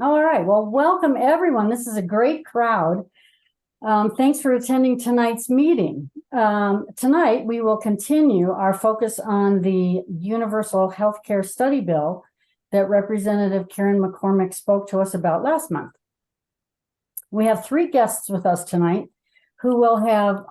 All right. Well, welcome everyone. This is a great crowd. Thanks for attending tonight's meeting. Tonight, we will continue our focus on the Universal Healthcare Study Bill that Representative Karen McCormick spoke to us about last month. We have three guests with us tonight who have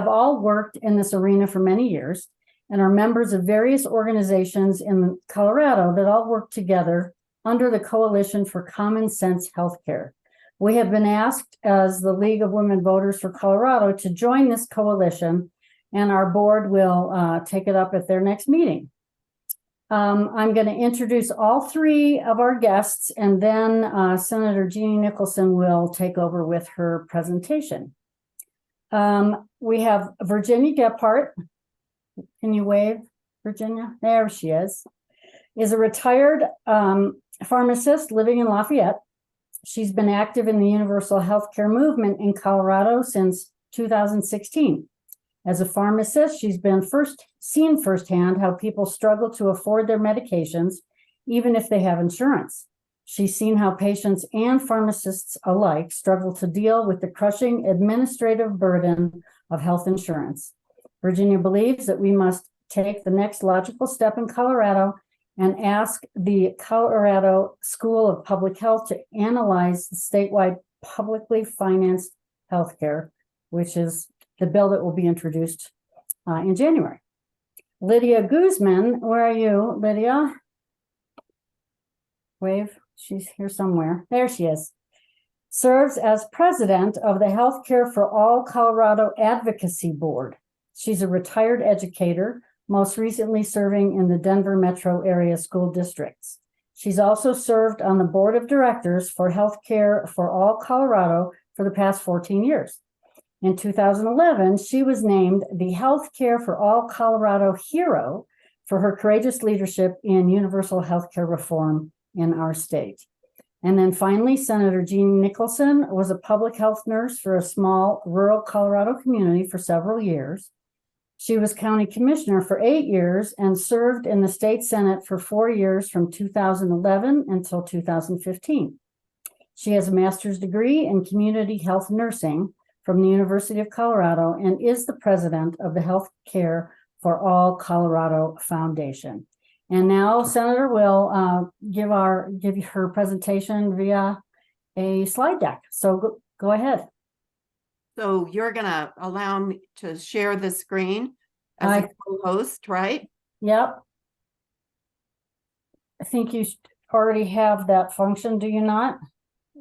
all worked in this arena for many years and are members of various organizations in Colorado that all work together under the Coalition for Common Sense Healthcare. We have been asked as the League of Women Voters for Colorado to join this coalition, and our board will take it up at their next meeting. I'm going to introduce all three of our guests, and then Senator Jeannie Nicholson will take over with her presentation. We have Virginia Gephardt. Can you wave, Virginia? There she is a retired pharmacist living in Lafayette. She's been active in the universal healthcare movement in Colorado since 2016. As a pharmacist, she's been seen firsthand how people struggle to afford their medications, even if they have insurance. She's seen how patients and pharmacists alike struggle to deal with the crushing administrative burden of health insurance. Virginia believes that we must take the next logical step in Colorado and ask the Colorado School of Public Health to analyze the statewide publicly financed healthcare, which is the bill that will be introduced in January. Lydia Guzman, where are you, Lydia? Wave, she's here somewhere. There she is. Serves as president of the Healthcare for All Colorado Advocacy Board. She's a retired educator, most recently serving in the Denver metro area school districts. She's also served on the board of directors for Healthcare for All Colorado for the past 14 years. In 2011, she was named the Healthcare for All Colorado Hero for her courageous leadership in universal healthcare reform in our state. And then finally, Senator Jeannie Nicholson was a public health nurse for a small rural Colorado community for several years. She was county commissioner for 8 years and served in the state senate for 4 years from 2011 until 2015. She has a master's degree in community health nursing from the University of Colorado and is the president of the Healthcare for All Colorado Foundation. And now Senator will give her presentation via a slide deck. So go ahead. So you're going to allow me to share the screen as a co-host, right? Yep. I think you already have that function, do you not?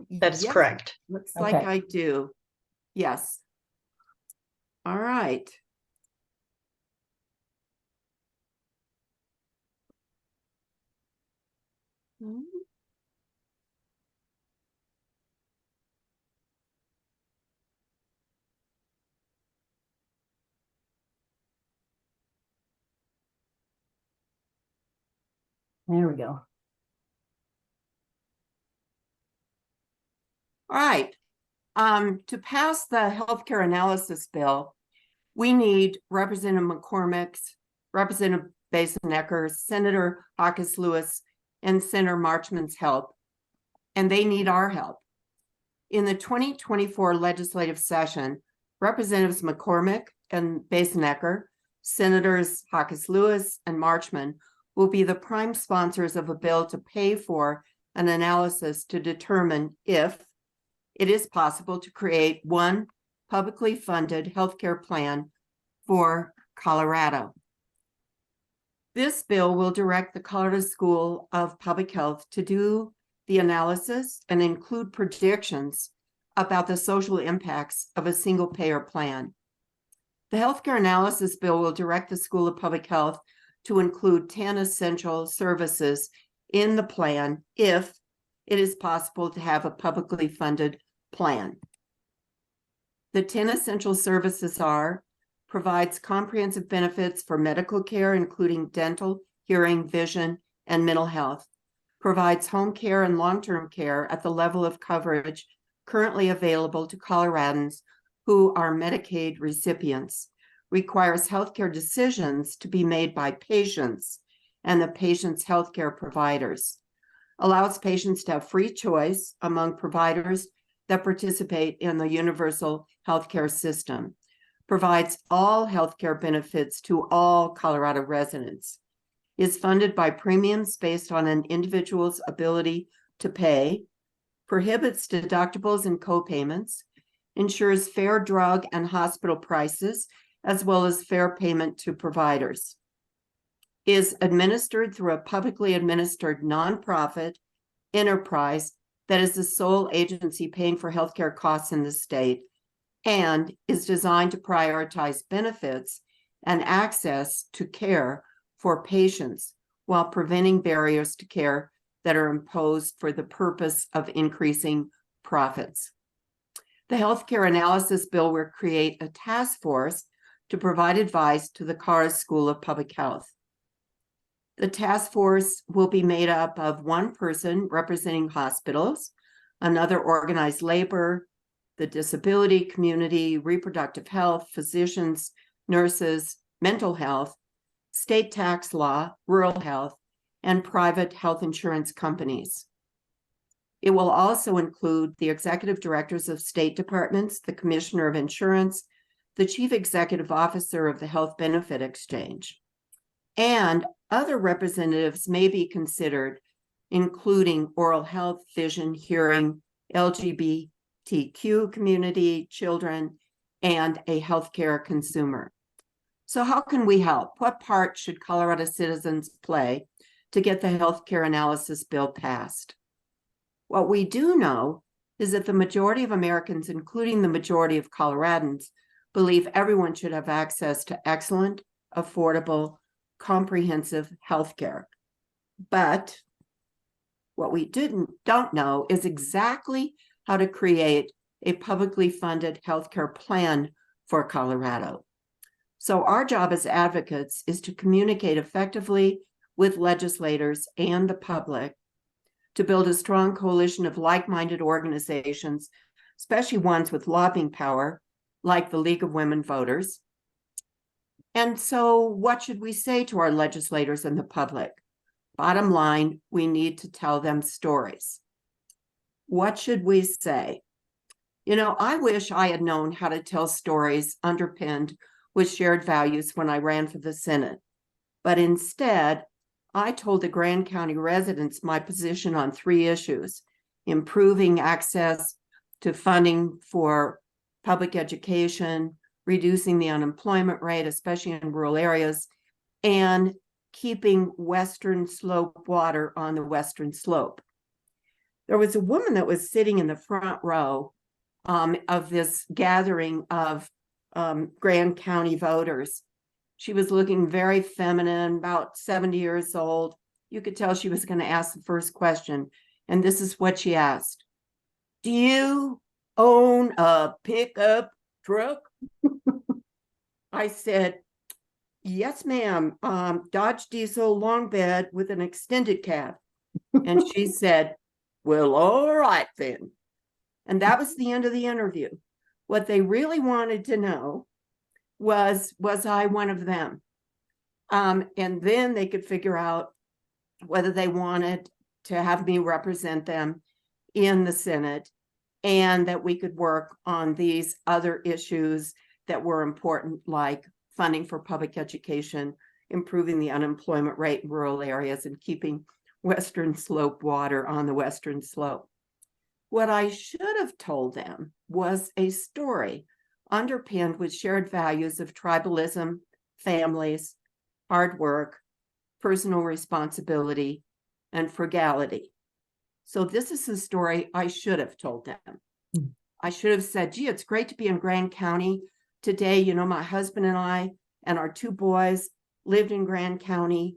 That's correct. Looks like I do. Yes. All right. There we go. All right. To pass the healthcare analysis bill, we need Representative McCormick's, Representative Bason-Ecker, Senator Hawkes Lewis, and Senator Marchman's help, and they need our help. In the 2024 legislative session, Representatives McCormick and Bason-Ecker, Senators Hawkes Lewis and Marchman will be the prime sponsors of a bill to pay for an analysis to determine if it is possible to create one publicly funded healthcare plan for Colorado. This bill will direct the Colorado School of Public Health to do the analysis and include predictions about the social impacts of a single payer plan. The healthcare analysis bill will direct the School of Public Health to include 10 essential services in the plan if it is possible to have a publicly funded plan. The 10 essential services are: provides comprehensive benefits for medical care, including dental, hearing, vision, and mental health, provides home care and long-term care at the level of coverage currently available to Coloradans who are Medicaid recipients, requires healthcare decisions to be made by patients and the patient's healthcare providers, allows patients to have free choice among providers that participate in the universal healthcare system, provides all healthcare benefits to all Colorado residents, is funded by premiums based on an individual's ability to pay, prohibits deductibles and co-payments, ensures fair drug and hospital prices, as well as fair payment to providers, is administered through a publicly administered nonprofit enterprise that is the sole agency paying for healthcare costs in the state, and is designed to prioritize benefits and access to care for patients while preventing barriers to care that are imposed for the purpose of increasing profits. The Healthcare Analysis Bill will create a task force to provide advice to the Colorado School of Public Health. The task force will be made up of one person representing hospitals, another organized labor, the disability community, reproductive health, physicians, nurses, mental health, state tax law, rural health, and private health insurance companies. It will also include the executive directors of state departments, the commissioner of insurance, the chief executive officer of the Health Benefit Exchange, and other representatives may be considered, including oral health, vision, hearing, LGBTQ community, children, and a healthcare consumer. So how can we help? What part should Colorado citizens play to get the Healthcare Analysis Bill passed? What we do know is that the majority of Americans, including the majority of Coloradans, believe everyone should have access to excellent, affordable, comprehensive healthcare. But what we don't know is exactly how to create a publicly funded healthcare plan for Colorado. So our job as advocates is to communicate effectively with legislators and the public to build a strong coalition of like-minded organizations, especially ones with lobbying power, like the League of Women Voters. And so what should we say to our legislators and the public? Bottom line, we need to tell them stories. What should we say? You know, I wish I had known how to tell stories underpinned with shared values when I ran for the Senate. But instead, I told the Grand County residents my position on 3 issues: improving access to funding for public education, reducing the unemployment rate, especially in rural areas, and keeping Western Slope water on the Western Slope. There was a woman that was sitting in the front row of this gathering of Grand County voters. She was looking very feminine, about 70 years old. You could tell she was going to ask the first question. And this is what she asked: do you own a pickup truck? I said, yes, ma'am. Dodge diesel long bed with an extended cab. And she said, well, all right then. And that was the end of the interview. What they really wanted to know was I one of them? And then they could figure out whether they wanted to have me represent them in the Senate, and that we could work on these other issues that were important, like funding for public education, improving the unemployment rate in rural areas, and keeping Western Slope water on the Western Slope. What I should have told them was a story underpinned with shared values of tribalism, families, hard work, personal responsibility, and frugality. So this is the story I should have told them. I should have said, gee, it's great to be in Grand County today. You know, my husband and I and our 2 boys lived in Grand County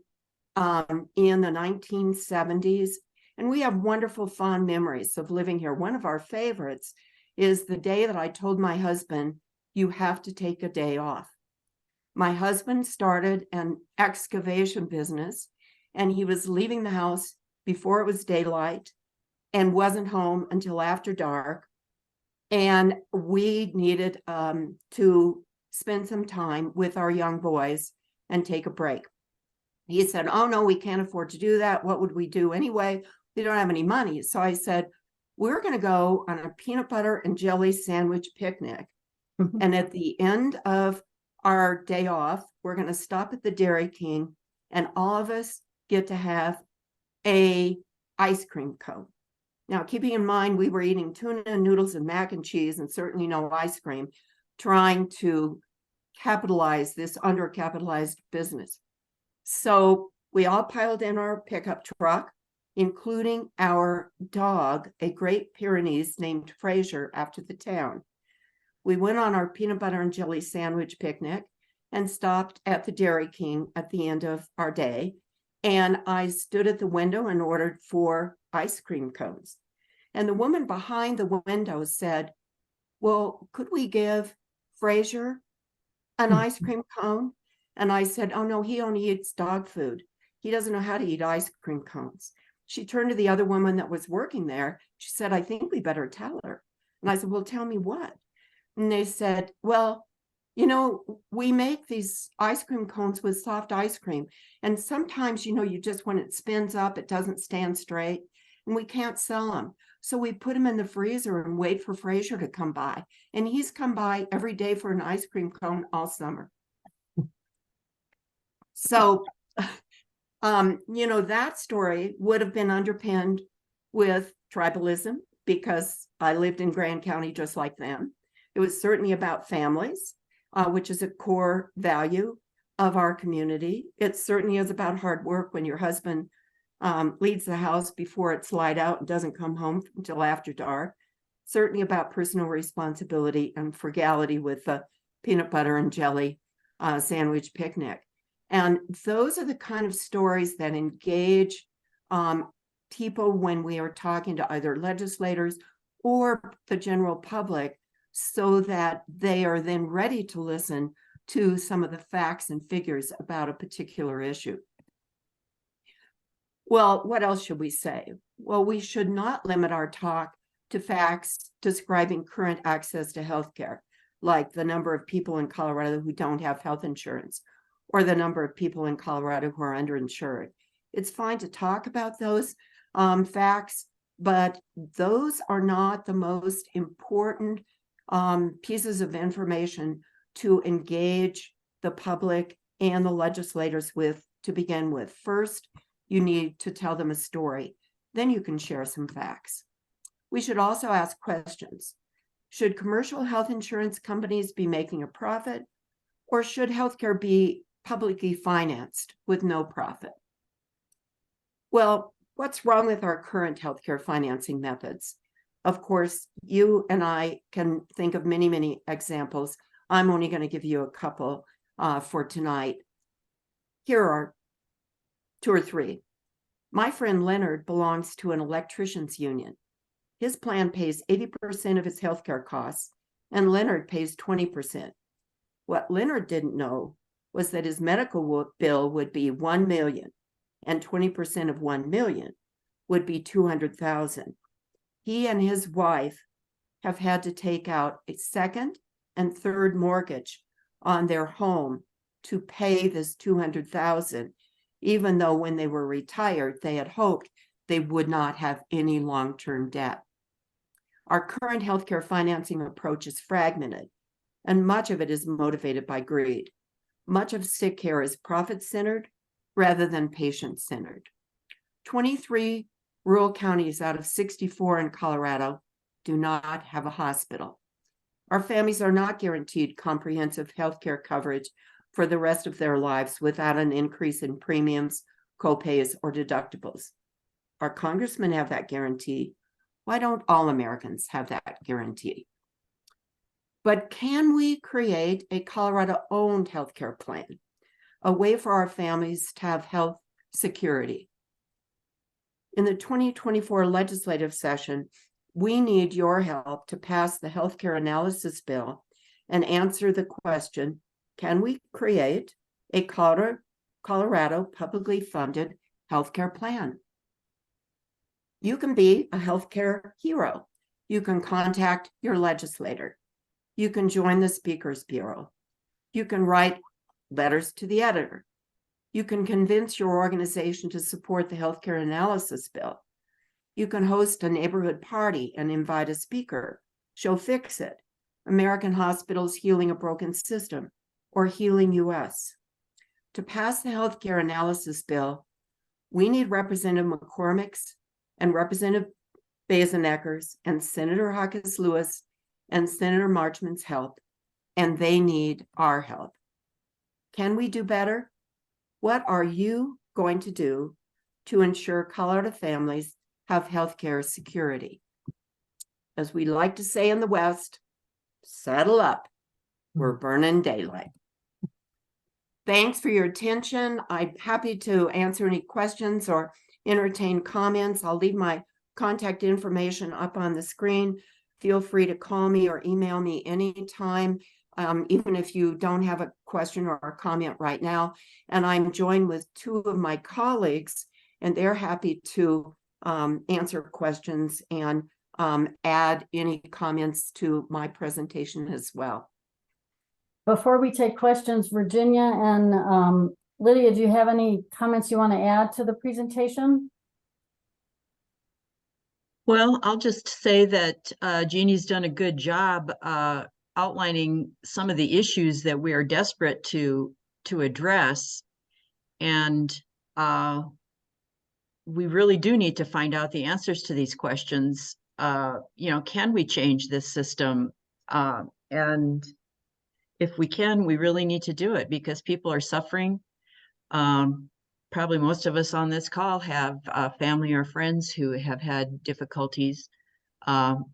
in the 1970s. And we have wonderful, fond memories of living here. One of our favorites is the day that I told my husband, you have to take a day off. My husband started an excavation business, and he was leaving the house before it was daylight and wasn't home until after dark. And we needed to spend some time with our young boys and take a break. He said, oh, no, we can't afford to do that. What would we do anyway? they don't have any money. So I said, we're going to go on a peanut butter and jelly sandwich picnic. And at the end of our day off, we're going to stop at the Dairy King and all of us get to have a ice cream cone. Now, keeping in mind, we were eating tuna noodles and mac and cheese and certainly no ice cream, trying to capitalize this undercapitalized business. So we all piled in our pickup truck, including our dog, a Great Pyrenees named Fraser after the town. We went on our peanut butter and jelly sandwich picnic and stopped at the Dairy King at the end of our day. And I stood at the window and ordered 4 ice cream cones. And the woman behind the window said, well, could we give Fraser an ice cream cone? And I said, oh no, he only eats dog food. He doesn't know how to eat ice cream cones. She turned to the other woman that was working there. She said, I think we better tell her. And I said, well, tell me what? And they said, well, you know, we make these ice cream cones with soft ice cream. And sometimes, you know, you just, when it spins up, it doesn't stand straight and we can't sell them. So we put them in the freezer and wait for Fraser to come by. And he's come by every day for an ice cream cone all summer. So, you know, that story would have been underpinned with tribalism because I lived in Grand County just like them. It was certainly about families, which is a core value of our community. It certainly is about hard work when your husband leaves the house before it's light out and doesn't come home until after dark. Certainly about personal responsibility and frugality with the peanut butter and jelly sandwich picnic. And those are the kind of stories that engage people when we are talking to either legislators or the general public, so that they are then ready to listen to some of the facts and figures about a particular issue. Well, what else should we say? Well, we should not limit our talk to facts describing current access to healthcare, like the number of people in Colorado who don't have health insurance, or the number of people in Colorado who are underinsured. It's fine to talk about those facts, but those are not the most important pieces of information to engage the public and the legislators with to begin with. First, you need to tell them a story. Then you can share some facts. We should also ask questions. Should commercial health insurance companies be making a profit, or should healthcare be publicly financed with no profit? Well, what's wrong with our current healthcare financing methods? Of course, you and I can think of many, many examples. I'm only going to give you a couple for tonight. Here are 2 or 3. My friend Leonard belongs to an electricians union. His plan pays 80% of his healthcare costs, and Leonard pays 20%. What Leonard didn't know was that his medical bill would be $1 million, and 20% of $1 million would be $200,000. He and his wife have had to take out a second and third mortgage on their home to pay this $200,000, even though when they were retired, they had hoped they would not have any long-term debt. Our current healthcare financing approach is fragmented, and much of it is motivated by greed. Much of sick care is profit-centered rather than patient-centered. 23 rural counties out of 64 in Colorado do not have a hospital. Our families are not guaranteed comprehensive healthcare coverage for the rest of their lives without an increase in premiums, copays, or deductibles. Our congressmen have that guarantee. Why don't all Americans have that guarantee? But can we create a Colorado-owned healthcare plan, a way for our families to have health security? In the 2024 legislative session, we need your help to pass the healthcare analysis bill and answer the question, can we create a Colorado publicly funded healthcare plan? You can be a healthcare hero. You can contact your legislator. You can join the Speakers Bureau. You can write letters to the editor. You can convince your organization to support the healthcare analysis bill. You can host a neighborhood party and invite a speaker. Show Fix It, American Hospitals Healing a Broken System, or Healing US. To pass the healthcare analysis bill, we need Representative McCormick's and Representative Baseneckers and Senator Hawkins Lewis and Senator Marchman's help, and they need our help. Can we do better? What are you going to do to ensure Colorado families have healthcare security? As we like to say in the West, saddle up. We're burning daylight. Thanks for your attention. I'm happy to answer any questions or entertain comments. I'll leave my contact information up on the screen. Feel free to call me or email me anytime, even if you don't have a question or a comment right now. And I'm joined with two of my colleagues, and they're happy to answer questions and add any comments to my presentation as well. Before we take questions, Virginia and Lydia, do you have any comments you want to add to the presentation? Well, I'll just say that Jeannie's done a good job outlining some of the issues that we are desperate to address. And we really do need to find out the answers to these questions. Can we change this system? And if we can, we really need to do it because people are suffering. Probably most of us on this call have family or friends who have had difficulties,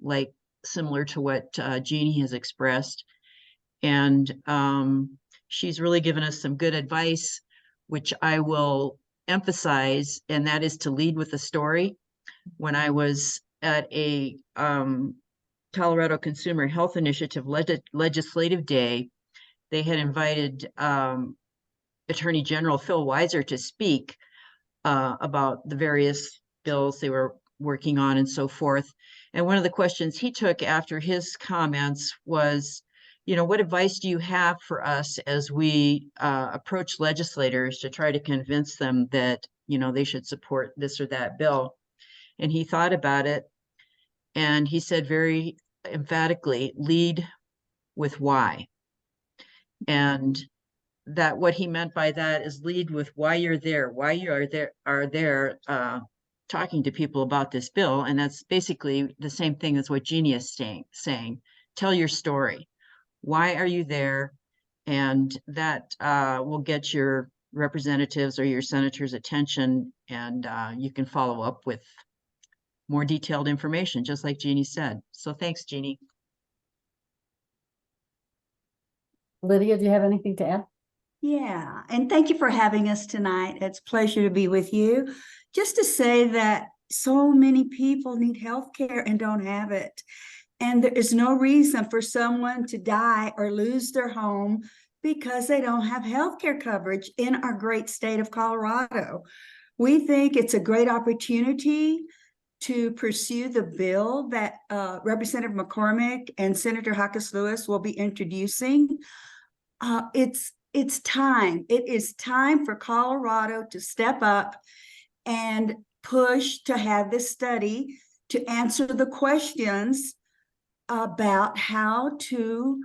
like similar to what Jeannie has expressed. And she's really given us some good advice, which I will emphasize, and that is to lead with a story. When I was at a Colorado Consumer Health Initiative Legislative Day, they had invited Attorney General Phil Weiser to speak about the various bills they were working on and so forth. And one of the questions he took after his comments was, what advice do you have for us as we approach legislators to try to convince them that, they should support this or that bill? And he thought about it and he said very emphatically, lead with why. And that what he meant by that is lead with why you're there, why you are there talking to people about this bill. And that's basically the same thing as what Jeannie is saying. Tell your story. Why are you there? And that will get your representatives or your senators' attention, and you can follow up with more detailed information, just like Jeannie said. So thanks, Jeannie. Lydia, do you have anything to add? Yeah, and thank you for having us tonight. It's a pleasure to be with you. Just to say that so many people need health care and don't have it. And there is no reason for someone to die or lose their home because they don't have health care coverage in our great state of Colorado. We think it's a great opportunity to pursue the bill that Representative McCormick and Senator Hawkins Lewis will be introducing. It's time. It is time for Colorado to step up and push to have this study to answer the questions about how to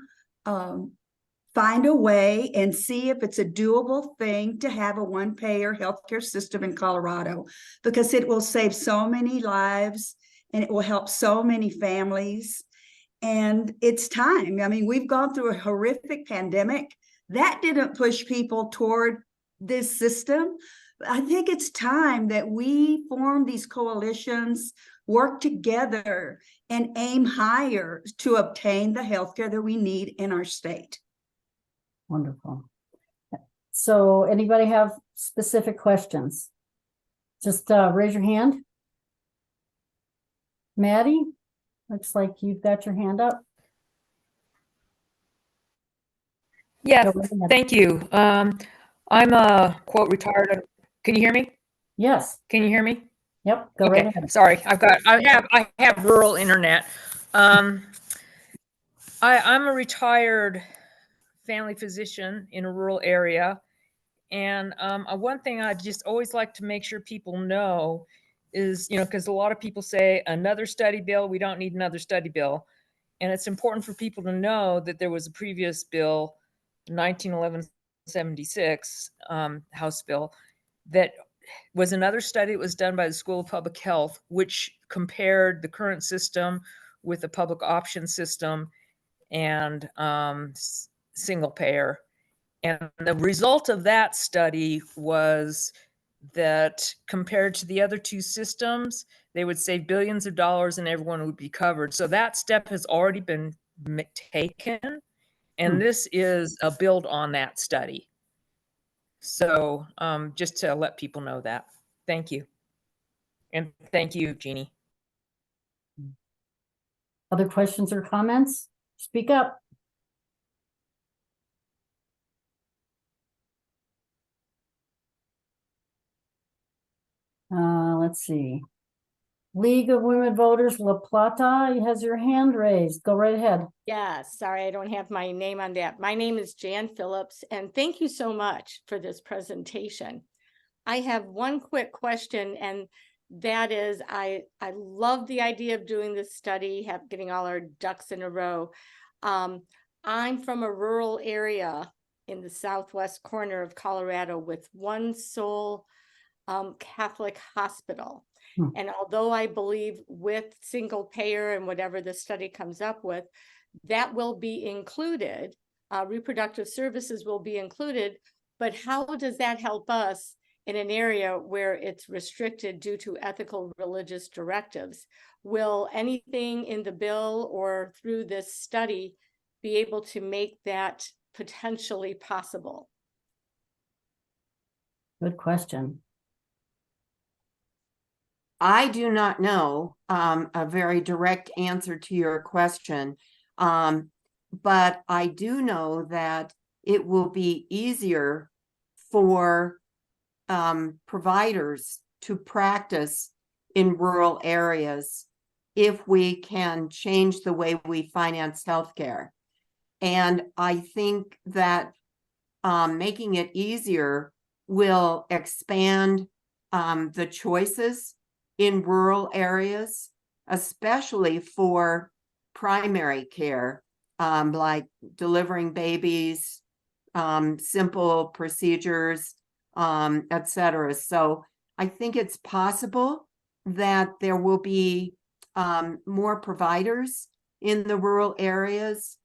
find a way and see if it's a doable thing to have a one-payer healthcare system in Colorado, because it will save so many lives and it will help so many families. And it's time. I mean, we've gone through a horrific pandemic. That didn't push people toward this system. I think it's time that we form these coalitions, work together, and aim higher to obtain the healthcare that we need in our state. Wonderful. So anybody have specific questions? Just raise your hand. Maddie, looks like you've got your hand up. Yeah, Go right ahead. thank you. I'm a quote retired. Can you hear me? Yes. Can you hear me? Yep. Go Okay. right ahead. Sorry, I have rural internet. I'm a retired family physician in a rural area, and one thing I just always like to make sure people know is, because a lot of people say another study bill, we don't need another study bill. And it's important for people to know that there was a previous bill, 1911-76 House bill, that was another study that was done by the School of Public Health, which compared the current system with the public option system and single payer. And the result of that study was that compared to the other two systems, they would save billions of dollars and everyone would be covered. So that step has already been taken. And this is a build on that study. So just to let people know that. Thank you. And thank you, Jeannie. Other questions or comments? Speak up. Let's see. League of Women Voters, La Plata has your hand raised. Go right ahead. Yeah, sorry, I don't have my name on that. My name is Jan Phillips, and thank you so much for this presentation. I have one quick question, and that is, I love the idea of doing this study, getting all our ducks in a row. I'm from a rural area in the southwest corner of Colorado with one sole Catholic hospital. And although I believe with single payer and whatever the study comes up with, that will be included, reproductive services will be included, but how does that help us in an area where it's restricted due to ethical religious directives? Will anything in the bill or through this study be able to make that potentially possible? Good question. I do not know a very direct answer to your question, but I do know that it will be easier for providers to practice in rural areas if we can change the way we finance healthcare. And I think that making it easier will expand the choices in rural areas, especially for primary care, like delivering babies, simple procedures, etc. So I think it's possible that there will be more providers in the rural areas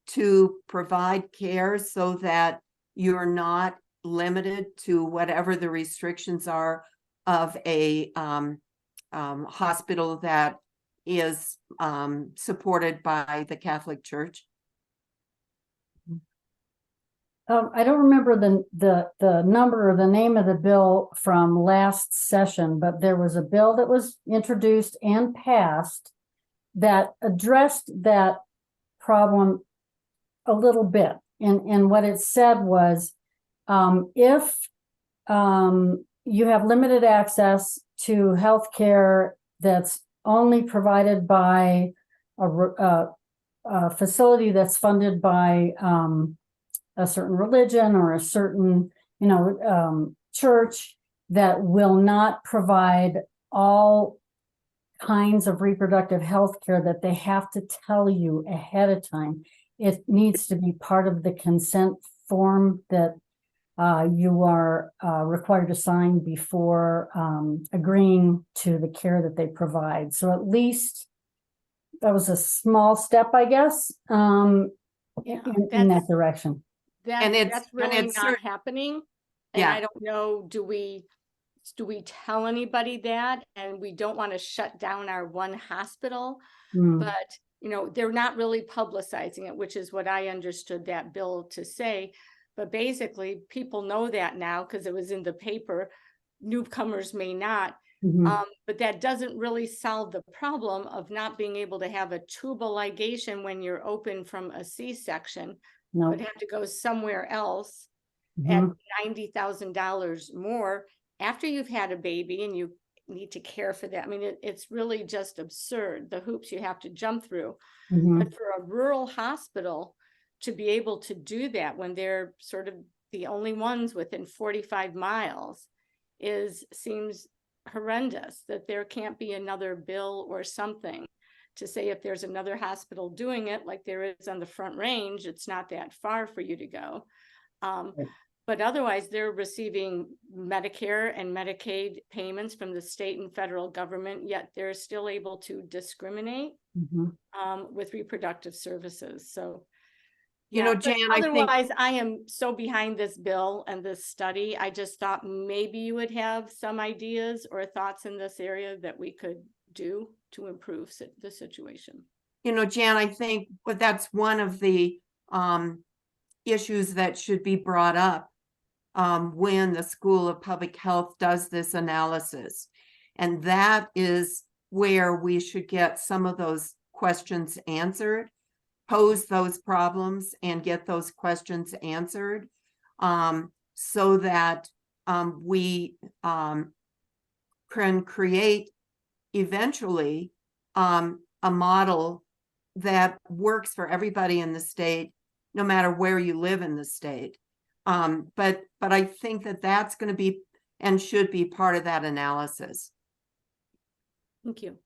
to provide care so that you're not limited to whatever the restrictions are of a hospital that is supported by the Catholic Church. I don't remember the number or the name of the bill from last session, but there was a bill that was introduced and passed that addressed that problem a little bit. And what it said was, if you have limited access to health care that's only provided by a facility that's funded by a certain religion or a certain, church that will not provide all kinds of reproductive health care, that they have to tell you ahead of time. It needs to be part of the consent form that you are required to sign before agreeing to the care that they provide. So at least that was a small step, I guess, in that direction. That's really not happening. And Yeah. I don't know, do we tell anybody that? And we don't want to shut down our one hospital, but they're not really publicizing it, which is what I understood that bill to say. But basically, people know that now because it was in the paper. Newcomers may not. But that doesn't really solve the problem of not being able to have a tubal ligation when you're open from a C-section. No. Would have to go somewhere else at $90,000 more after you've had a baby and you need to care for that. I mean, it's really just absurd, the hoops you have to jump through. But for a rural hospital to be able to do that when they're sort of the only ones within 45 miles seems horrendous, that there can't be another bill or something to say if there's another hospital doing it, like there is on the Front Range, it's not that far for you to go. Right. But otherwise, they're receiving Medicare and Medicaid payments from the state and federal government, yet they're still able to discriminate Mhm. with reproductive services. So, You know, but Jan, I think, otherwise, I am so behind this bill and this study. I just thought maybe you would have some ideas or thoughts in this area that we could do to improve the situation. you know, Jan, I think that's one of the issues that should be brought up when the School of Public Health does this analysis. And that is where we should get some of those questions answered, pose those problems and get those questions answered, so that we can create eventually a model that works for everybody in the state, no matter where you live in the state. But I think that that's going to be and should be part of that analysis. Thank you.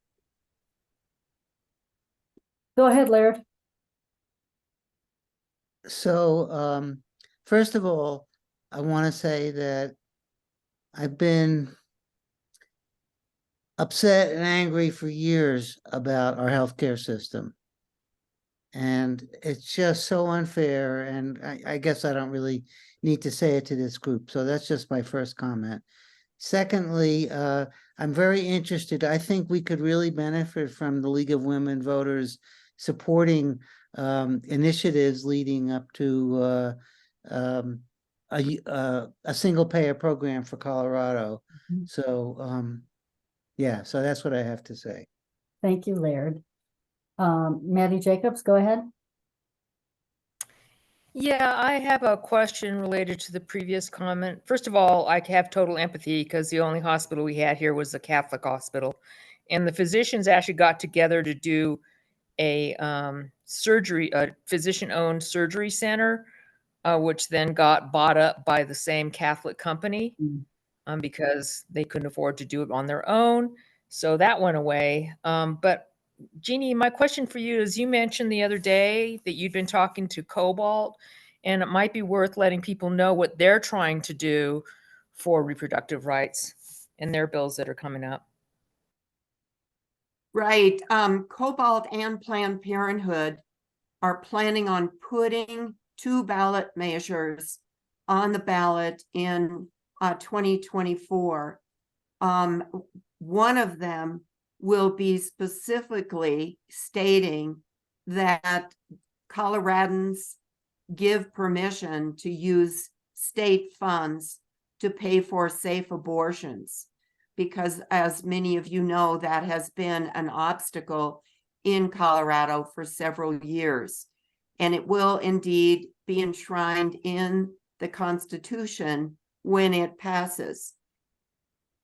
Go ahead, Laird. So, first of all, I want to say that I've been upset and angry for years about our healthcare system. And it's just so unfair. And I guess I don't really need to say it to this group. So that's just my first comment. Secondly, I'm very interested. I think we could really benefit from the League of Women Voters supporting initiatives leading up to a single payer program for Colorado. Mhm. So yeah, so that's what I have to say. Thank you, Laird. Maddie Jacobs, go ahead. Yeah, I have a question related to the previous comment. First of all, I have total empathy because the only hospital we had here was a Catholic hospital. And the physicians actually got together to do a physician-owned surgery center, which then got bought up by the same Catholic company because they couldn't afford to do it on their own. So that went away. But Jeannie, my question for you is, you mentioned the other day that you'd been talking to Cobalt, and it might be worth letting people know what they're trying to do for reproductive rights in their bills that are coming up. Right. Cobalt and Planned Parenthood are planning on putting 2 ballot measures on the ballot in 2024. One of them will be specifically stating that Coloradans give permission to use state funds to pay for safe abortions, because as many of you know, that has been an obstacle in Colorado for several years. And it will indeed be enshrined in the Constitution when it passes.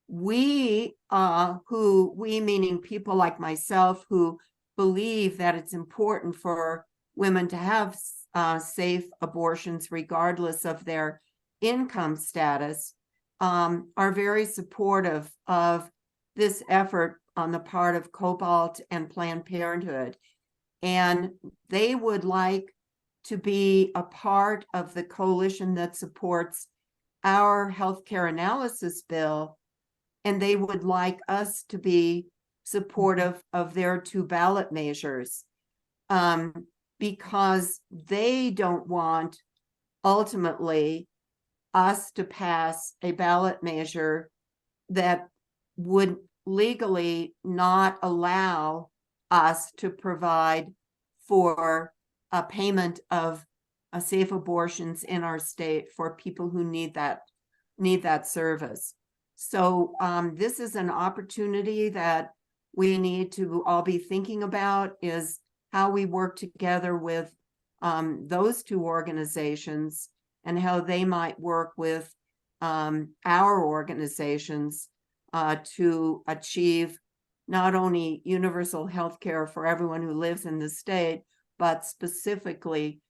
We meaning people like myself who believe that it's important for women to have safe abortions regardless of their income status, are very supportive of this effort on the part of Cobalt and Planned Parenthood. And they would like to be a part of the coalition that supports our healthcare analysis bill. And they would like us to be supportive of their 2 ballot measures, because they don't want ultimately us to pass a ballot measure that would legally not allow us to provide for a payment of safe abortions in our state for people who need that service. So this is an opportunity that we need to all be thinking about, is how we work together with those 2 organizations and how they might work with our organizations to achieve not only universal health care for everyone who lives in the state, but specifically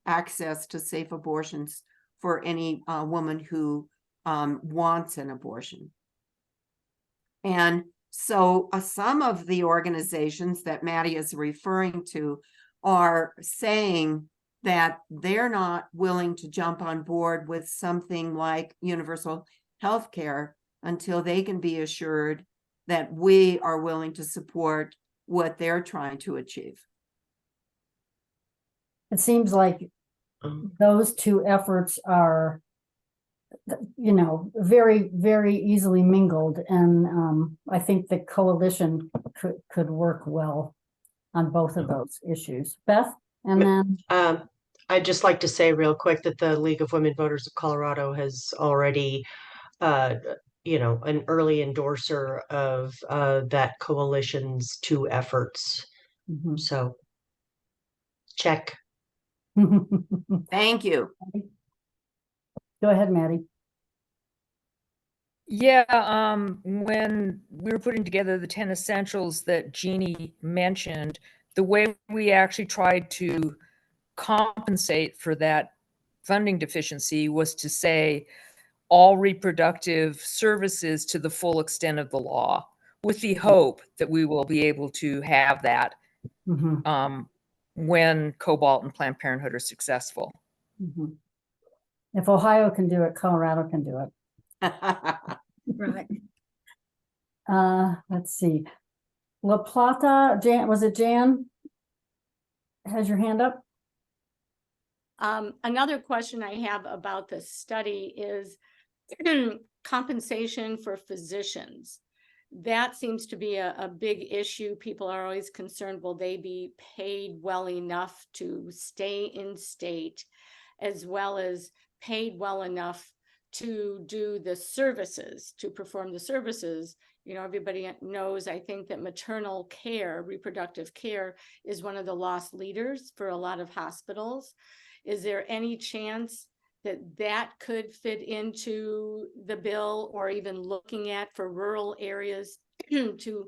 access to safe abortions for any woman who wants an abortion. And so some of the organizations that Maddie is referring to are saying that they're not willing to jump on board with something like universal health care until they can be assured that we are willing to support what they're trying to achieve. It seems like those two efforts are, very, very easily mingled. And I think the coalition could work well on both of those issues. Beth, and then I'd just like to say real quick that the League of Women Voters of Colorado has already, an early endorser of that coalition's two efforts. mhm. So check. Thank you. Go ahead, Maddie. Yeah, when we were putting together the 10 essentials that Jeannie mentioned, the way we actually tried to compensate for that funding deficiency was to say all reproductive services to the full extent of the law, with the hope that we will be able to have that Mhm, when Cobalt and Planned Parenthood are successful. mhm. If Ohio can do it, Colorado can do it. Right. Let's see. La Plata, Jan, was it Jan? Has your hand up? Another question I have about this study is compensation for physicians. That seems to be a big issue. People are always concerned, will they be paid well enough to stay in state, as well as paid well enough to do the services, to perform the services? Everybody knows, I think, that maternal care, reproductive care, is one of the lost leaders for a lot of hospitals. Is there any chance that could fit into the bill, or even looking at for rural areas to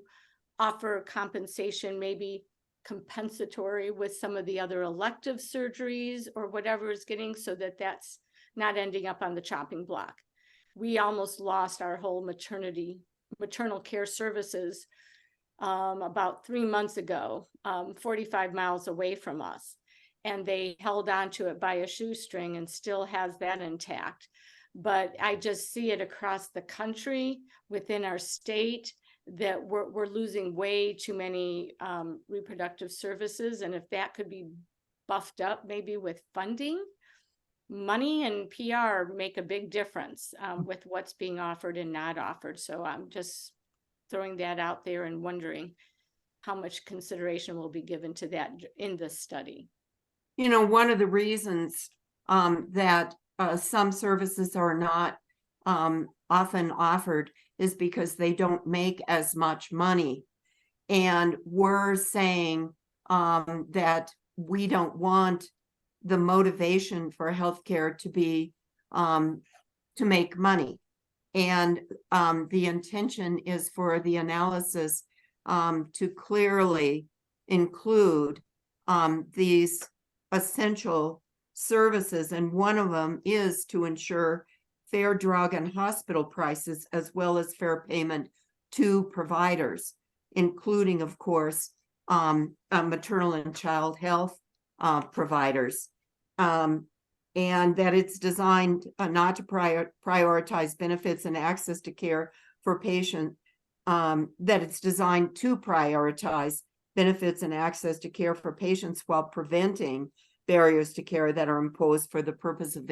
offer compensation, maybe compensatory with some of the other elective surgeries or whatever is getting, so that that's not ending up on the chopping block? We almost lost our whole maternal care services about 3 months ago, 45 miles away from us. And they held on to it by a shoestring and still has that intact. But I just see it across the country, within our state, that we're losing way too many reproductive services. And if that could be buffed up, maybe with funding, money and PR make a big difference with what's being offered and not offered. So I'm just throwing that out there and wondering how much consideration will be given to that in this study. One of the reasons that some services are not often offered is because they don't make as much money. And we're saying that we don't want the motivation for healthcare to be to make money. And the intention is for the analysis to clearly include these essential services. And one of them is to ensure fair drug and hospital prices, as well as fair payment to providers, including, of course, maternal and child health providers. And that it's designed not to prioritize benefits and access to care for patients, that it's designed to prioritize benefits and access to care for patients while preventing barriers to care that are imposed for the purpose of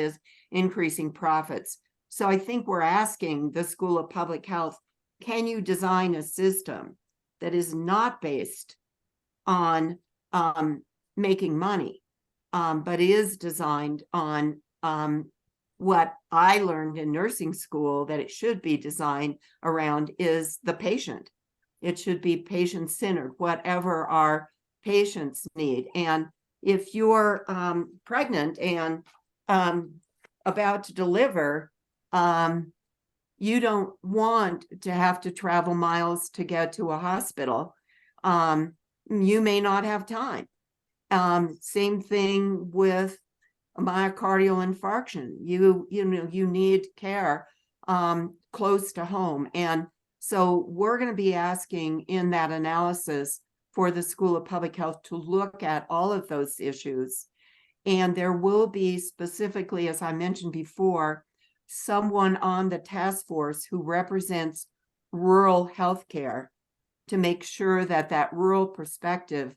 increasing profits. So I think we're asking the School of Public Health, can you design a system that is not based on making money, but is designed on what I learned in nursing school that it should be designed around is the patient. It should be patient-centered, whatever our patients need. And if you're pregnant and about to deliver, you don't want to have to travel miles to get to a hospital. You may not have time. Same thing with a myocardial infarction. You need care close to home. And So we're going to be asking in that analysis for the School of Public Health to look at all of those issues. And there will be specifically, as I mentioned before, someone on the task force who represents rural healthcare to make sure that that rural perspective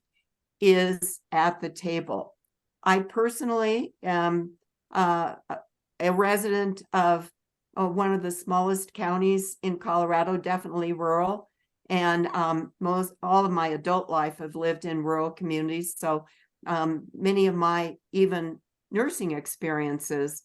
is at the table. I personally am a resident of one of the smallest counties in Colorado, definitely rural. And all of my adult life have lived in rural communities. So many of my even nursing experiences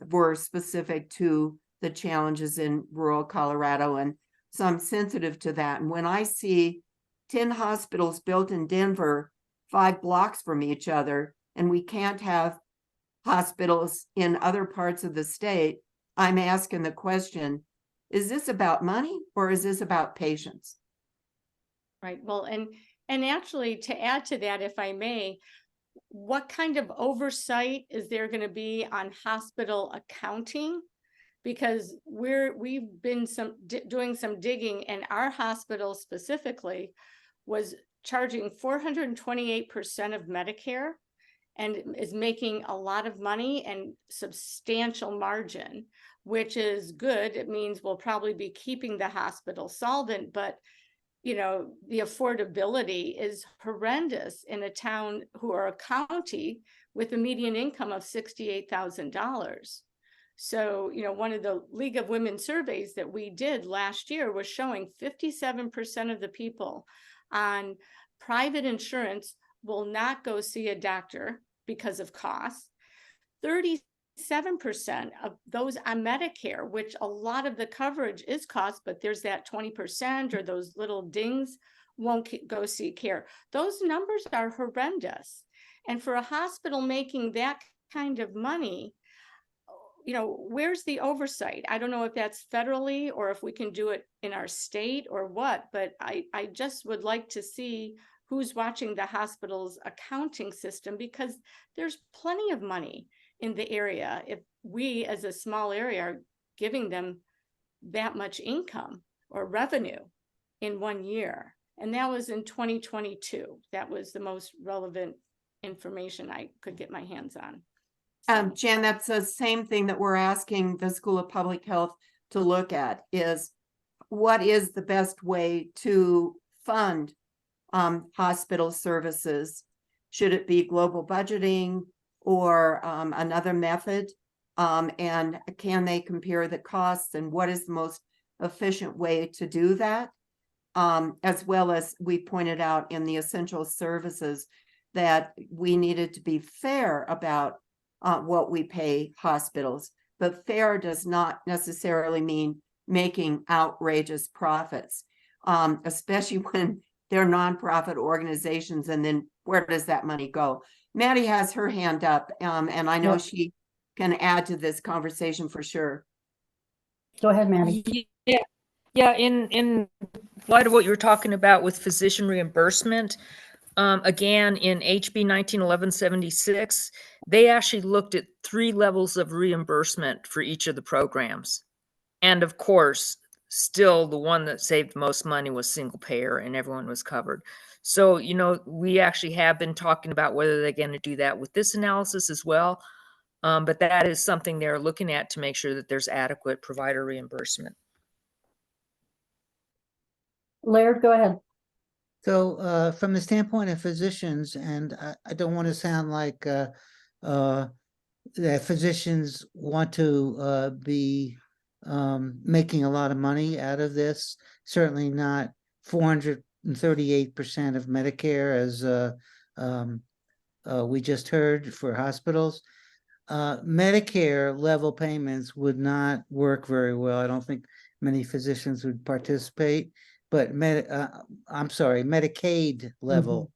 were specific to the challenges in rural Colorado. And so I'm sensitive to that. And when I see 10 hospitals built in Denver, 5 blocks from each other, and we can't have hospitals in other parts of the state, I'm asking the question, is this about money or is this about patients? Right. Well, and actually to add to that, if I may, what kind of oversight is there going to be on hospital accounting? Because we've been doing some digging, and our hospital specifically was charging 428% of Medicare and is making a lot of money and substantial margin, which is good. It means we'll probably be keeping the hospital solvent, but you know, the affordability is horrendous in a town or a county with a median income of $68,000. So, you know, one of the League of Women surveys that we did last year was showing 57% of the people on private insurance will not go see a doctor because of cost. 37% of those on Medicare, which a lot of the coverage is cost, but there's that 20% or those little dings, won't go see care. Those numbers are horrendous. And for a hospital making that kind of money, you know, where's the oversight? I don't know if that's federally or if we can do it in our state or what, but I just would like to see who's watching the hospital's accounting system, because there's plenty of money in the area if we as a small area are giving them that much income or revenue in 1 year. And that was in 2022. That was the most relevant information I could get my hands on. So, Jan, that's the same thing that we're asking the School of Public Health to look at, is what is the best way to fund hospital services? Should it be global budgeting or another method? And can they compare the costs, and what is the most efficient way to do that? As well as we pointed out in the essential services that we needed to be fair about what we pay hospitals, but fair does not necessarily mean making outrageous profits, especially when they're nonprofit organizations. And then where does that money go? Maddie has her hand up, and I know she can add to this conversation for sure. Go ahead, Maddie. Yeah. In light of what you were talking about with physician reimbursement, again, in HB 191176, they actually looked at 3 levels of reimbursement for each of the programs. And of course, still the one that saved the most money was single payer, and everyone was covered. So, you know, we actually have been talking about whether they're going to do that with this analysis as well. But that is something they're looking at to make sure that there's adequate provider reimbursement. Laird, go ahead. So from the standpoint of physicians, and I don't want to sound like that physicians want to be making a lot of money out of this, certainly not 438% of Medicare as we just heard for hospitals. Medicare level payments would not work very well. I don't think many physicians would participate. But Medicaid level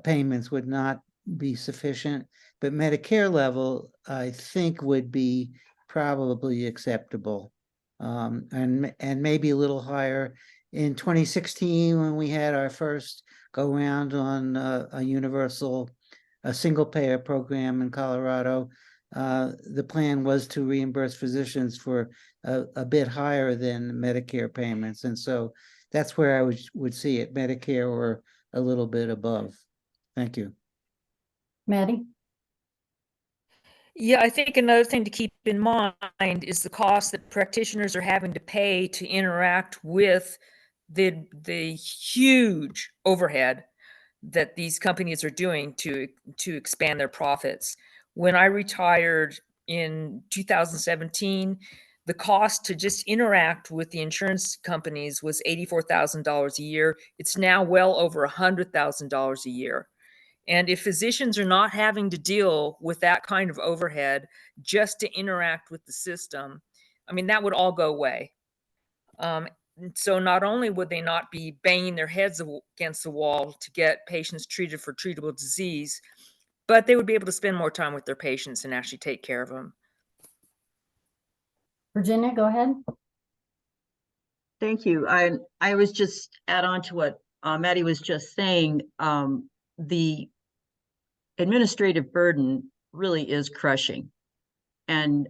payments would not be sufficient, but Medicare level, I think, would be probably acceptable, and maybe a little higher. In 2016, when we had our first go round on a single payer program in Colorado, the plan was to reimburse physicians for a bit higher than Medicare payments. And so that's where I would see it, Medicare or a little bit above. Thank you. Maddie? Yeah, I think another thing to keep in mind is the cost that practitioners are having to pay to interact with the huge overhead that these companies are doing to expand their profits. When I retired in 2017, the cost to just interact with the insurance companies was $84,000 a year. It's now well over $100,000 a year. And if physicians are not having to deal with that kind of overhead just to interact with the system, I mean, that would all go away. So not only would they not be banging their heads against the wall to get patients treated for treatable disease, but they would be able to spend more time with their patients and actually take care of them. Virginia, go ahead. Thank you. I was just add on to what Maddie was just saying. The administrative burden really is crushing, and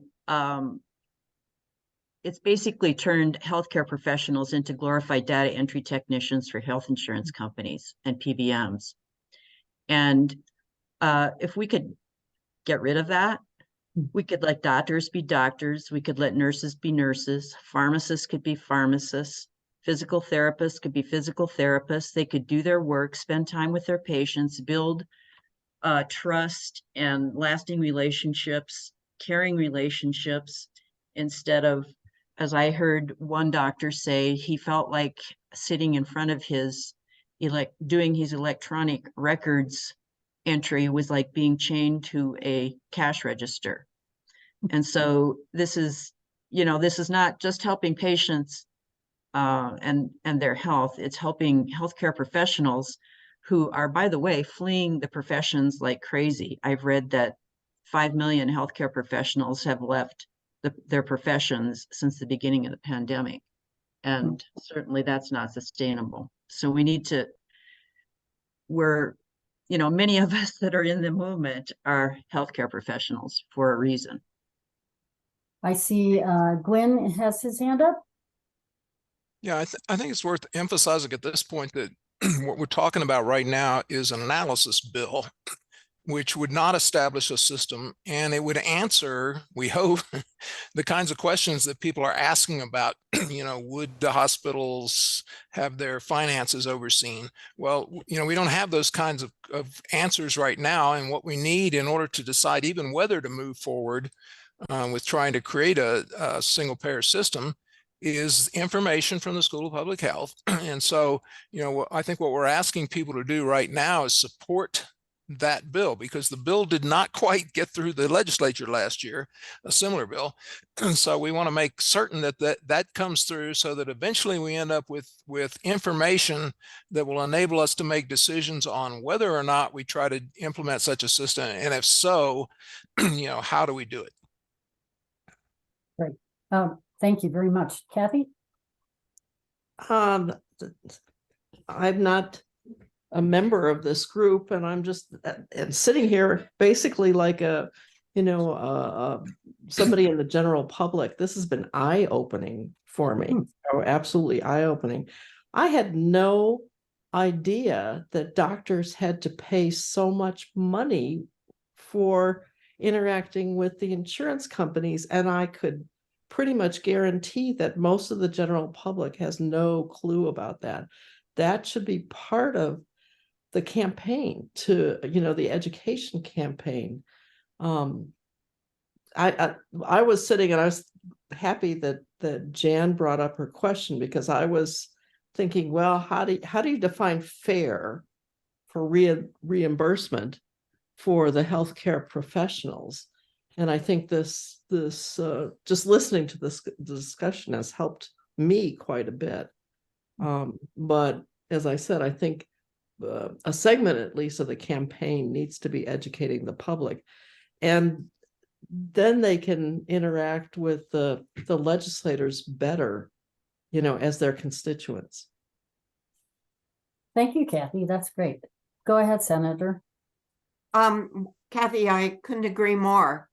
it's basically turned healthcare professionals into glorified data entry technicians for health insurance companies and PBMs. And if we could get rid of that, we could let doctors be doctors. We could let nurses be nurses. Pharmacists could be pharmacists. Physical therapists could be physical therapists. They could do their work, spend time with their patients, build trust and lasting relationships, caring relationships, instead of, as I heard one doctor say, he felt like sitting in front of his doing his electronic records entry was like being chained to a cash register. And so this is not just helping patients and their health, it's helping healthcare professionals who are, by the way, fleeing the professions like crazy. I've read that 5 million healthcare professionals have left their professions since the beginning of the pandemic. And certainly that's not sustainable. So we need to, many of us that are in the movement are healthcare professionals for a reason. I see Glenn has his hand up. Yeah, I think it's worth emphasizing at this point that what we're talking about right now is an analysis bill, which would not establish a system, and it would answer, we hope, the kinds of questions that people are asking about, would the hospitals have their finances overseen? Well, we don't have those kinds of answers right now, and what we need in order to decide even whether to move forward with trying to create a single payer system is information from the School of Public Health. And so, I think what we're asking people to do right now is support that bill, because the bill did not quite get through the legislature last year, a similar bill. And so we want to make certain that comes through, so that eventually we end up with information that will enable us to make decisions on whether or not we try to implement such a system. And if so, how do we do it? Great. Thank you very much. Kathy? I'm not a member of this group, and I'm just and sitting here basically like somebody in the general public. This has been eye-opening for me. Oh, absolutely eye-opening. I had no idea that doctors had to pay so much money for interacting with the insurance companies, and I could pretty much guarantee that most of the general public has no clue about that. That should be part of the campaign, to the education campaign. I was sitting and I was happy that Jan brought up her question, because I was thinking, well, how do you define fair for reimbursement for the healthcare professionals? And I think this just listening to this discussion has helped me quite a bit. But as I said, I think a segment, at least, of the campaign needs to be educating the public, and then they can interact with the legislators better, as their constituents. Thank you, Kathy. That's great. Go ahead, Senator. Kathy, I couldn't agree more.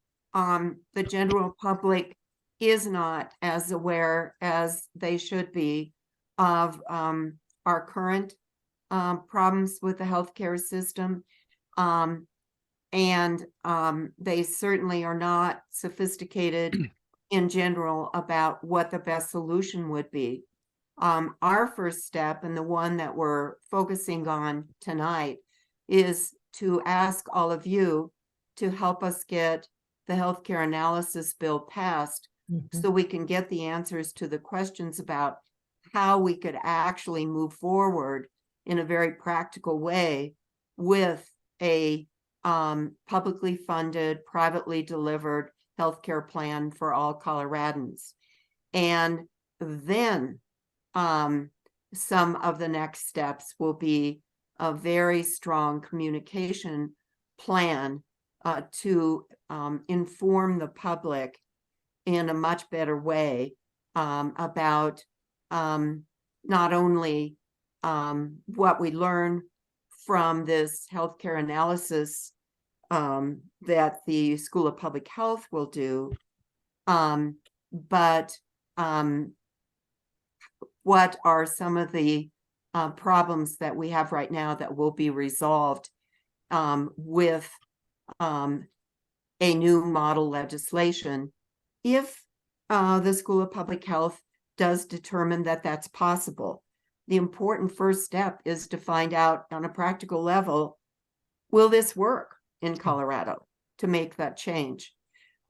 the general public is not as aware as they should be of our current problems with the healthcare system. And they certainly are not sophisticated in general about what the best solution would be. Our first step, and the one that we're focusing on tonight, is to ask all of you to help us get the healthcare analysis bill passed so we can get the answers to the questions about how we could actually move forward in a very practical way with a publicly funded, privately delivered healthcare plan for all Coloradans. And then some of the next steps will be a very strong communication plan to inform the public in a much better way about not only what we learn from this healthcare analysis that the School of Public Health will do, but what are some of the problems that we have right now that will be resolved with a new model legislation if the School of Public Health does determine that that's possible. The important first step is to find out on a practical level, will this work in Colorado to make that change?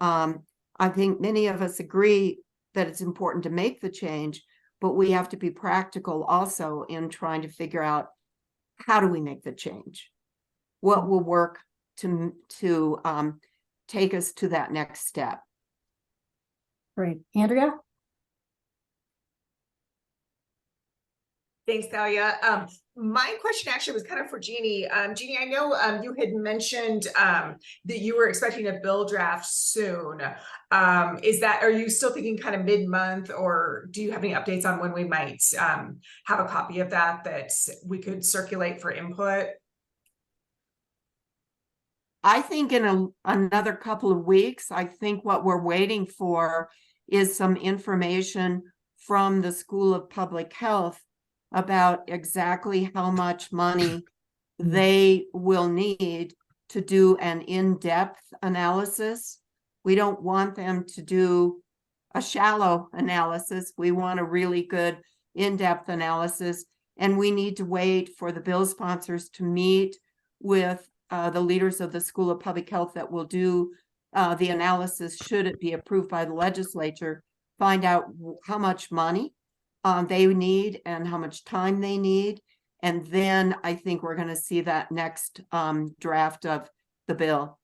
I think many of us agree that it's important to make the change, but we have to be practical also in trying to figure out, how do we make the change? What will work to take us to that next step? Great. Andrea? Thanks, Thalia. My question actually was kind of for Jeannie. Jeannie, I know you had mentioned that you were expecting a bill draft soon. Are you still thinking kind of mid-month, or do you have any updates on when we might have a copy of that we could circulate for input? I think in another couple of weeks. I think what we're waiting for is some information from the School of Public Health about exactly how much money they will need to do an in-depth analysis. We don't want them to do a shallow analysis. We want a really good in-depth analysis, and we need to wait for the bill sponsors to meet with the leaders of the School of Public Health that will do the analysis should it be approved by the legislature, find out how much money they need and how much time they need. And then I think we're going to see that next draft of the bill.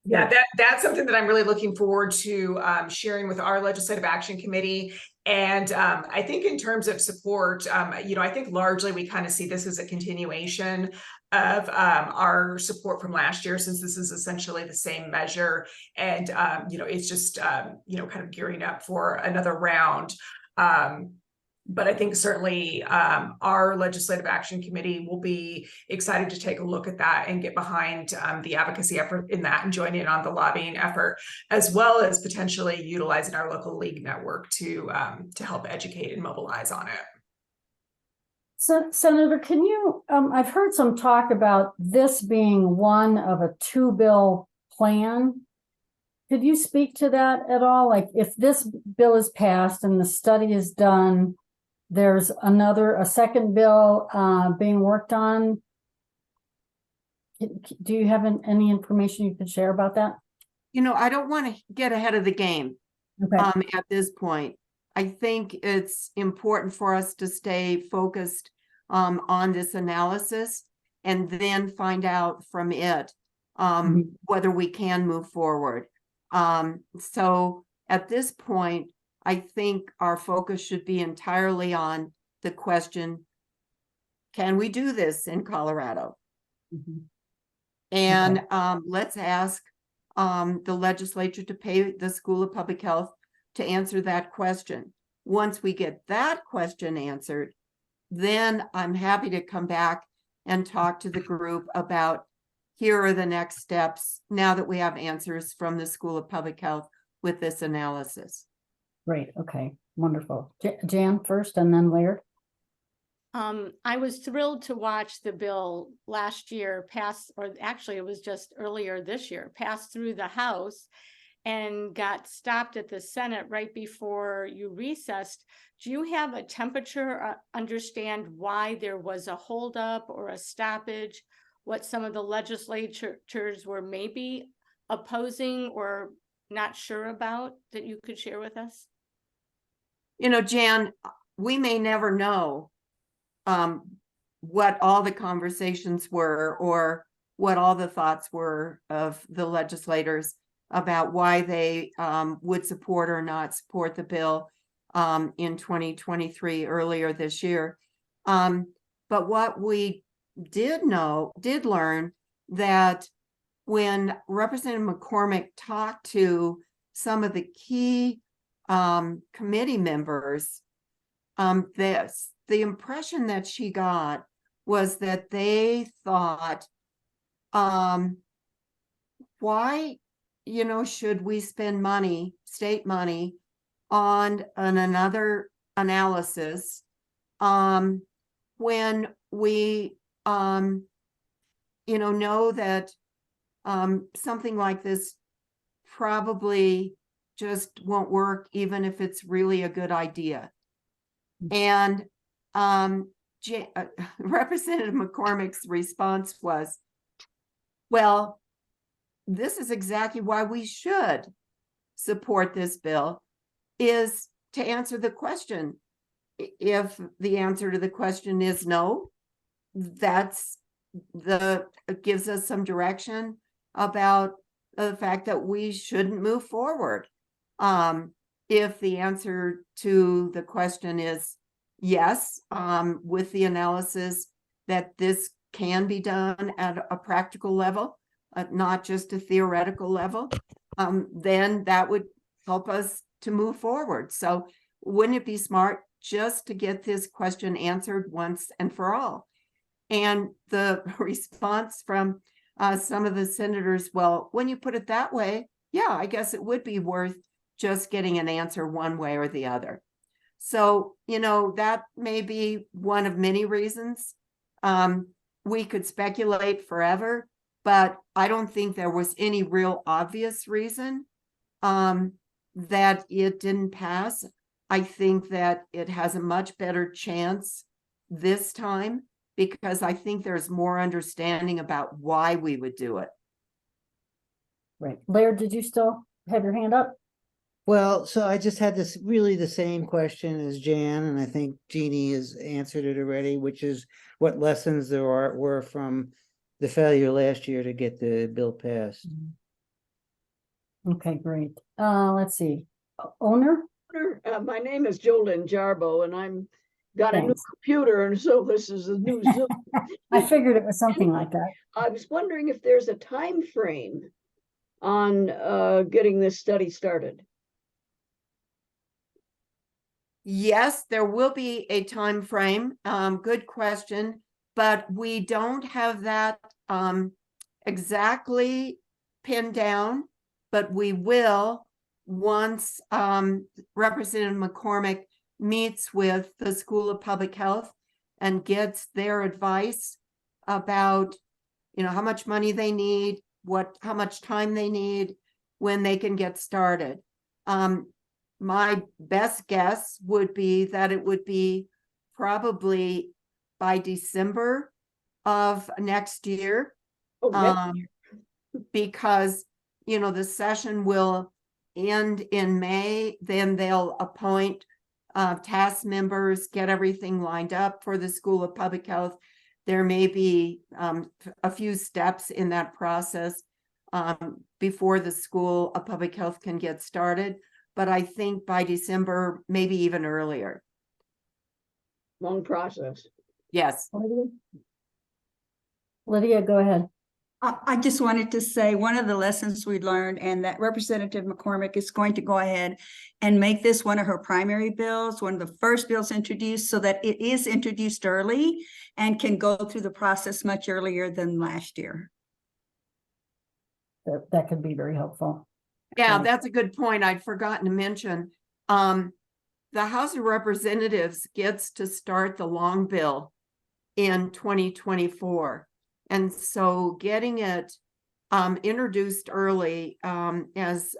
Yeah, that's something that I'm really looking forward to sharing with our Legislative Action Committee. And I think in terms of support, I think largely we kind of see this as a continuation of our support from last year, since this is essentially the same measure. And, it's just, kind of gearing up for another round. But I think certainly our Legislative Action Committee will be excited to take a look at that and get behind the advocacy effort in that and join in on the lobbying effort, as well as potentially utilizing our local league network to help educate and mobilize on it. So, Senator, can you, I've heard some talk about this being one of a 2-bill plan. Could you speak to that at all? Like, if this bill is passed and the study is done, there's a second bill being worked on. Do you have any information you could share about that? I don't want to get ahead of the game at this point. I think it's important for us to stay focused on this analysis and then find out from it whether we can move forward. So at this point, I think our focus should be entirely on the question, can we do this in Colorado? And let's ask the legislature to pay the School of Public Health to answer that question. Once we get that question answered, then I'm happy to come back and talk to the group about here are the next steps now that we have answers from the School of Public Health with this analysis. Great, okay, wonderful. Jan first and then Laird. I was thrilled to watch the bill last year pass, or actually it was just earlier this year, pass through the House and got stopped at the Senate right before you recessed. Do you have a temperature, understand why there was a holdup or a stoppage? What some of the legislatures were maybe opposing or not sure about that you could share with us? You know, Jan, we may never know what all the conversations were or what all the thoughts were of the legislators about why they would support or not support the bill in 2023 earlier this year. But what we did learn that when Representative McCormick talked to some of the key committee members, the impression that she got was that they thought, why, should we spend money, state money, on another analysis when we, know that something like this probably just won't work, even if it's really a good idea. And Representative McCormick's response was, well, this is exactly why we should support this bill, is to answer the question. If the answer to the question is no, it gives us some direction about the fact that we shouldn't move forward. If the answer to the question is yes, with the analysis that this can be done at a practical level, not just a theoretical level, then that would help us to move forward. So wouldn't it be smart just to get this question answered once and for all? And the response from some of the senators, well, when you put it that way, yeah, I guess it would be worth just getting an answer one way or the other. So, that may be one of many reasons. We could speculate forever, but I don't think there was any real obvious reason that it didn't pass. I think that it has a much better chance this time because I think there's more understanding about why we would do it. Right. Laird, did you still have your hand up? Well, so I just had this really the same question as Jan, and I think Jeannie has answered it already, which is what lessons were from the failure last year to get the bill passed. Okay, great. Let's see. Owner? My name is Jolyn Jarbo, and I'm got a new Thanks. computer, and so this is a new Zoom. I figured it was something like that. I was wondering if there's a time frame on getting this study started. Yes, there will be a time frame. Good question, but we don't have that exactly pinned down, but we will once Representative McCormick meets with the School of Public Health and gets their advice about, how much money they need, how much time they need, when they can get started. My best guess would be that it would be probably by December of next year. Because, the session will end in May, then they'll appoint task members, get everything lined up for the School of Public Health. There may be a few steps in that process before the School of Public Health can get started. But I think by December, maybe even earlier. Long process. Yes. Lydia, go ahead. I just wanted to say one of the lessons we learned, and that Representative McCormick is going to go ahead and make this one of her primary bills, one of the first bills introduced, so that it is introduced early and can go through the process much earlier than last year. that could be very helpful. Yeah, Right. that's a good point. I'd forgotten to mention. The House of Representatives gets to start the long bill in 2024. And so getting it introduced early, as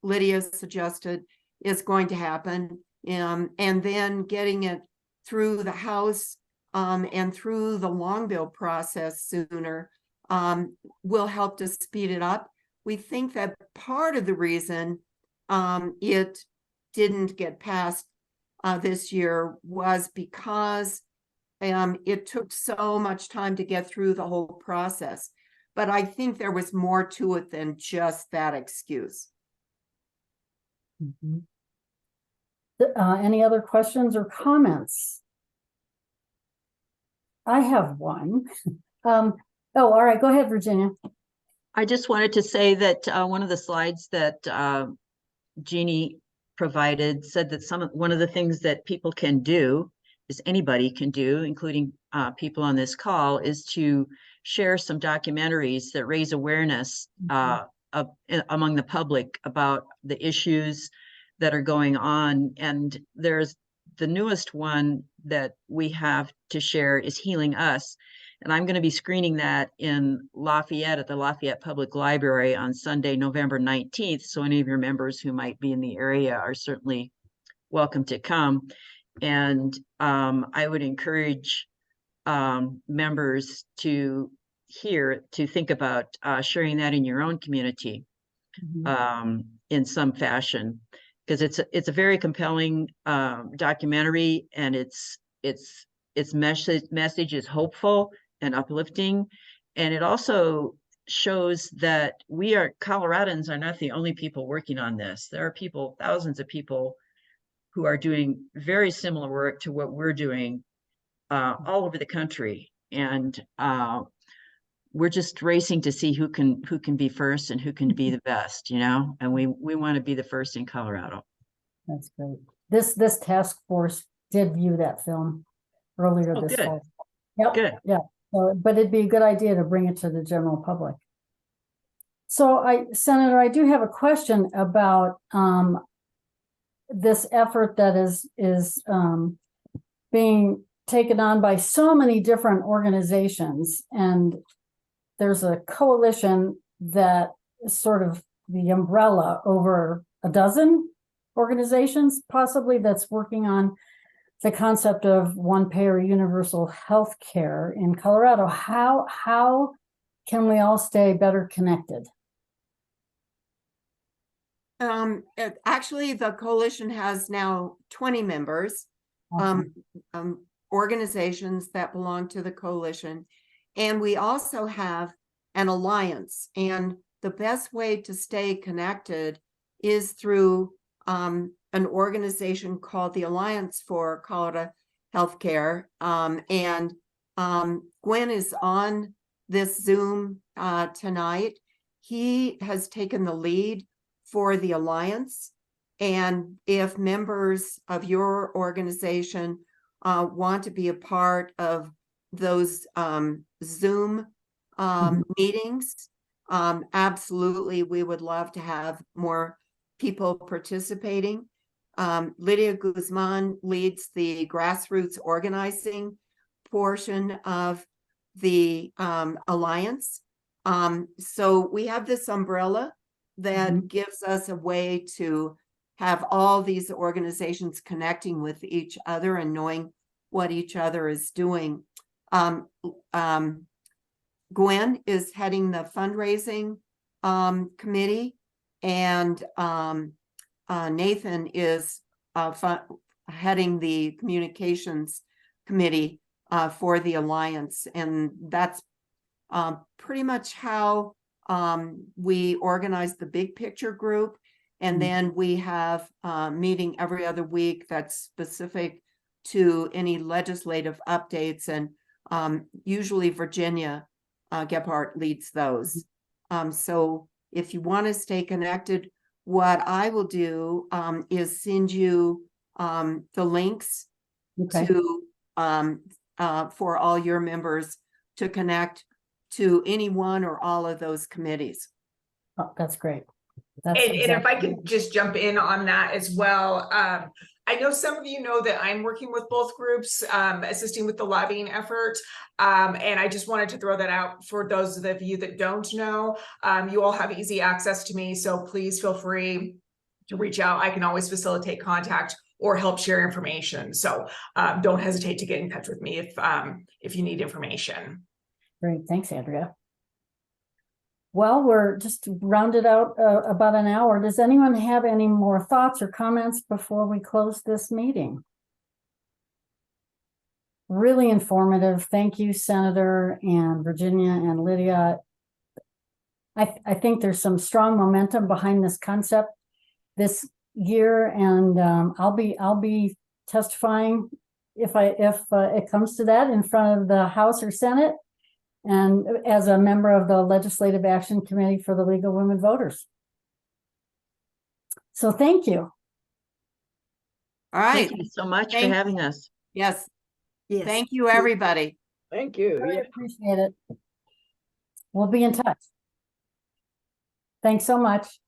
Lydia suggested, is going to happen. And then getting it through the House and through the long bill process sooner will help to speed it up. We think that part of the reason it didn't get passed this year was because it took so much time to get through the whole process. But I think there was more to it than just that excuse. Mhm. Any other questions or comments? I have one. Oh, all right, go ahead, Virginia. I just wanted to say that one of the slides that Jeannie provided said that one of the things that people can do, is anybody can do, including people on this call, is to share some documentaries that raise awareness among the public about the issues that are going on. And there's the newest one that we have to share is Healing Us. And I'm going to be screening that in Lafayette at the Lafayette Public Library on Sunday, November 19th. So any of your members who might be in the area are certainly welcome to come. And I would encourage members to think about sharing that in your own community in some fashion, because it's a very compelling documentary, and its message is hopeful and uplifting. And it also shows that Coloradans are not the only people working on this. There are thousands of people who are doing very similar work to what we're doing all over the country. And we're just racing to see who can be first and who can be the best, and we want to be the first in Colorado. That's great. This task force did view that film earlier this good. fall. Yep. Good. Yeah. So, but it'd be a good idea to bring it to the general public. So Senator, I do have a question about this effort that is being taken on by so many different organizations, and there's a coalition that is sort of the umbrella over a dozen organizations, possibly, that's working on the concept of one payer universal health care in Colorado. How can we all stay better connected? Actually, the coalition has now 20 members, organizations that belong to the coalition. And we also have an alliance. And the best way to stay connected is through an organization called the Alliance for Colorado Healthcare. And Gwen is on this Zoom tonight. He has taken the lead for the Alliance. And if members of your organization want to be a part of those Zoom meetings, absolutely, we would love to have more people participating. Lydia Guzman leads the grassroots organizing portion of the Alliance. So we have this umbrella that gives us a way to have all these organizations connecting with each other and knowing what each other is doing. Gwen is heading the fundraising committee, and Nathan is heading the communications committee for the Alliance. And that's pretty much how we organize the big picture group. And then we have a meeting every other week that's specific to any legislative updates. And usually Virginia Gephardt leads those. So if you want to stay connected, what I will do is send you the links to for all your members to connect to any one or all of those committees. Oh, that's great. That's And if I exactly- could just jump in on that as well, I know some of you know that I'm working with both groups, assisting with the lobbying effort. And I just wanted to throw that out for those of you that don't know. You all have easy access to me, so please feel free to reach out. I can always facilitate contact or help share information. So don't hesitate to get in touch with me if you need information. Great, thanks, Andrea. Well, we're just rounded out about an hour. Does anyone have any more thoughts or comments before we close this meeting? Really informative. Thank you, Senator and Virginia and Lydia. I think there's some strong momentum behind this concept this year, and I'll be testifying if it comes to that in front of the House or Senate, and as a member of the Legislative Action Committee for the League of Women Voters. So thank you. All right. Thank you so much for Thank- having us. Yes. Yes. Thank you, everybody. Thank you. Really Yeah. appreciate it. We'll be in touch. Thanks so much.